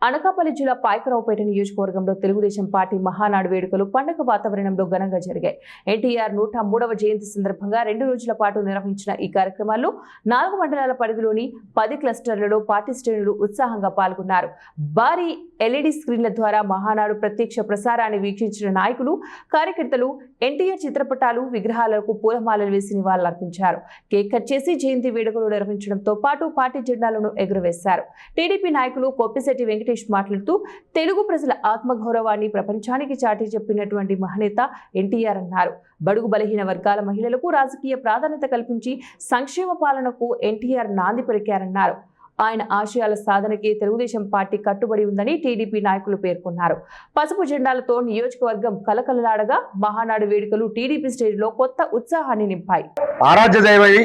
అనకాపల్లి జిల్లా పాయకరావుపేట నియోజకవర్గంలో తెలుగుదేశం పార్టీ మహానాడు వేడుకలు పండుగ వాతావరణంలో ఘనంగా జరిగాయి. ఎన్టీఆర్ 103వ జయంతి సందర్భంగా 2 రోజుల పాటు నిర్వహించిన ఈ కార్యక్రమాల్లో 4 మండలాల పరిధిలోని 10 క్లస్టర్లలో పార్టీ శ్రేణులు ఉత్సాహంగా పాల్గొన్నారు. భారీ ఎల్ఈడి స్క్రీన్ల ద్వారా మహానాడు ప్రత్యక్ష ప్రసారాన్ని వీక్షించిన నాయకులు, కార్యకర్తలు ఎన్టీఆర్ చిత్రపటాలు, విగ్రహాలకు పూలమాలలు వేసి నివాళులర్పించారు. కేక్ కట్ చేసి జయంతి వేడుకలు నిర్వహించడంతో పాటు పార్టీ జెండాలను ఎగురవేశారు. టీడీపీ నాయకులు కొప్పిశెట్టి వెంకటేష్ మాట్లాడుతూ తెలుగు ప్రజల ఆత్మగౌరవాన్ని ప్రపంచానికి చాటి చెప్పినటువంటి మహనేత ఎన్టీఆర్ అన్నారు. బడుగు బలహీన వర్గాల మహిళలకు రాజకీయ ప్రాధాన్యత కల్పించి సంక్షేమ పాలనకు ఎన్టీఆర్ నాంది పలికారన్నారు. ఆయన ఆశయాల సాధనకే తెలుగుదేశం పార్టీ కట్టుబడి ఉందని టీడీపీ నాయకులు పేర్కొన్నారు. పసుపు జెండాలతో నియోజకవర్గం కలకలలాడగా మహానాడు వేడుకలు టీడీపీ స్టేజ్లో కొత్త ఉత్సాహాన్ని నింపాయి. ఆరాధ్య దైవై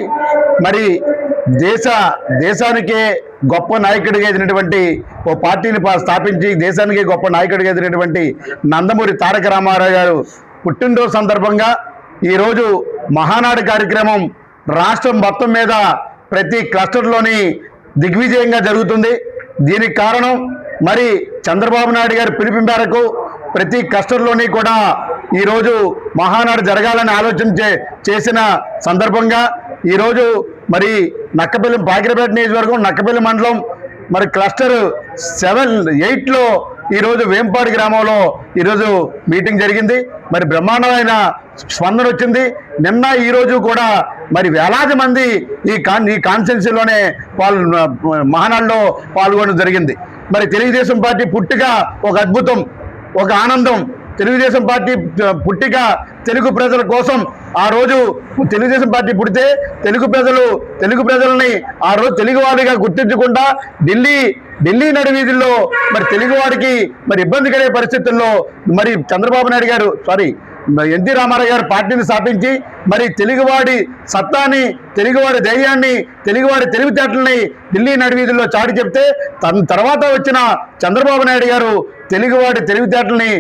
మరి దేశానికే గొప్ప నాయకుడిగా ఎదిగినటువంటి ఓ పార్టీని స్థాపించి దేశానికి గొప్ప నాయకుడిగా ఎదిగినటువంటి నందమూరి తారక రామారావు గారు పుట్టినరోజు సందర్భంగా ఈరోజు మహానాడు కార్యక్రమం రాష్ట్రం మొత్తం మీద ప్రతి క్లస్టర్లోని దిగ్విజయంగా జరుగుతుంది. దీనికి కారణం మరి చంద్రబాబు నాయుడు గారి పిలుపు మేరకు ప్రతి క్లస్టర్లోని కూడా ఈరోజు మహానాడు జరగాలని ఆలోచన చేసిన సందర్భంగా ఈరోజు మరి నక్కపల్లి పాకిరపేట నియోజకవర్గం నక్కపల్లి మండలం మరి క్లస్టర్ 7-8లో ఈరోజు వేంపాడు గ్రామంలో ఈరోజు మీటింగ్ జరిగింది. మరి బ్రహ్మాండమైన స్పందన వచ్చింది. నిన్న ఈరోజు కూడా మరి వేలాది మంది ఈ కాన్స్టిట్యున్సీలోనే మహానాడులో పాల్గొనడం జరిగింది. మరి తెలుగుదేశం పార్టీ పుట్టిక ఒక అద్భుతం, ఒక ఆనందం. తెలుగుదేశం పార్టీ పుట్టిక తెలుగు ప్రజల కోసం. ఆ రోజు తెలుగుదేశం పార్టీ పుడితే తెలుగు ప్రజల్ని ఆ రోజు తెలుగువాడిగా గుర్తించకుండా ఢిల్లీ నడివీధుల్లో మరి తెలుగువాడికి మరి ఇబ్బంది కలిగే పరిస్థితుల్లో మరి చంద్రబాబు నాయుడు గారు ఎన్టీ రామారావు గారు పార్టీని స్థాపించి మరి తెలుగువాడి సత్తాని, తెలుగువాడి ధైర్యాన్ని, తెలుగువాడి తెలివితేటల్ని ఢిల్లీ నడివీధుల్లో చాటి చెప్తే తర్వాత వచ్చిన చంద్రబాబు నాయుడు గారు తెలుగువాడి తెలివితేటల్ని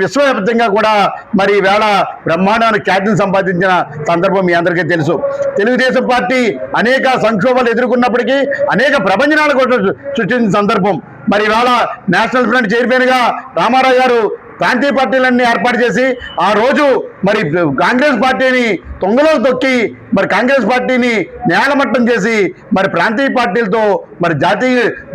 విశ్వవ్యాప్తంగా కూడా మరి వేళ బ్రహ్మాండమైన ఖ్యాతిని సంపాదించిన సందర్భం మీ అందరికీ తెలుసు. తెలుగుదేశం పార్టీ అనేక సంక్షోభాలు ఎదుర్కొన్నప్పటికీ అనేక ప్రభంజనాలు కూడా సృష్టించిన సందర్భం. మరి వేళ నేషనల్ ఫ్రంట్ చైర్మన్గా రామారావు గారు ప్రాంతీయ పార్టీలన్నీ ఏర్పాటు చేసి ఆ రోజు మరి కాంగ్రెస్ పార్టీని తొంగలో తొక్కి మరి కాంగ్రెస్ పార్టీని నేలమట్టం చేసి మరి ప్రాంతీయ పార్టీలతో మరి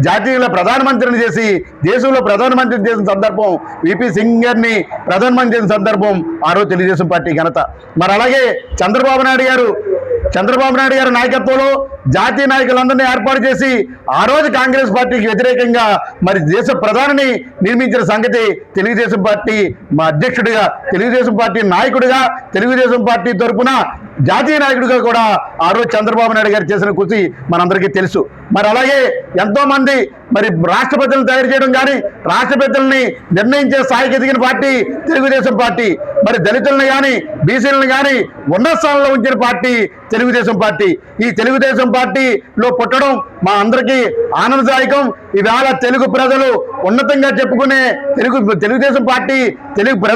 జాతీయ ప్రధానమంత్రిని చేసి దేశంలో ప్రధానమంత్రిని చేసిన సందర్భం, విపి సింగ్ గారిని ప్రధానమంత్రి చేసిన సందర్భం ఆ రోజు తెలుగుదేశం పార్టీ ఘనత. మరి అలాగే చంద్రబాబు నాయుడు గారి నాయకత్వంలో జాతీయ నాయకులందరినీ ఏర్పాటు చేసి ఆ రోజు కాంగ్రెస్ పార్టీకి వ్యతిరేకంగా మరి దేశ ప్రధానిని నిర్మించిన సంగతి తెలుగుదేశం పార్టీ మా అధ్యక్షుడిగా, తెలుగుదేశం పార్టీ నాయకుడిగా, తెలుగుదేశం పార్టీ తరఫున జాతీయ నాయకుడిగా కూడా ఆ రోజు చంద్రబాబు నాయుడు గారు చేసిన కృషి మనందరికీ తెలుసు. మరి అలాగే ఎంతోమంది మరి రాష్ట్రపతులను తయారు చేయడం కానీ, రాష్ట్రపతుల్ని నిర్ణయించే స్థాయికి ఎదిగిన పార్టీ తెలుగుదేశం పార్టీ. మరి దళితులను కానీ, బీసీలను కానీ ఉన్నత స్థానంలో ఉంచిన పార్టీ తెలుగుదేశం పార్టీ. ఈ తెలుగుదేశం పార్టీలో పుట్టడం మా అందరికీ ఆనందదాయకం. ఈవేళ తెలుగు ప్రజలు ఉన్నతంగా చెప్పుకునే తెలుగుదేశం పార్టీ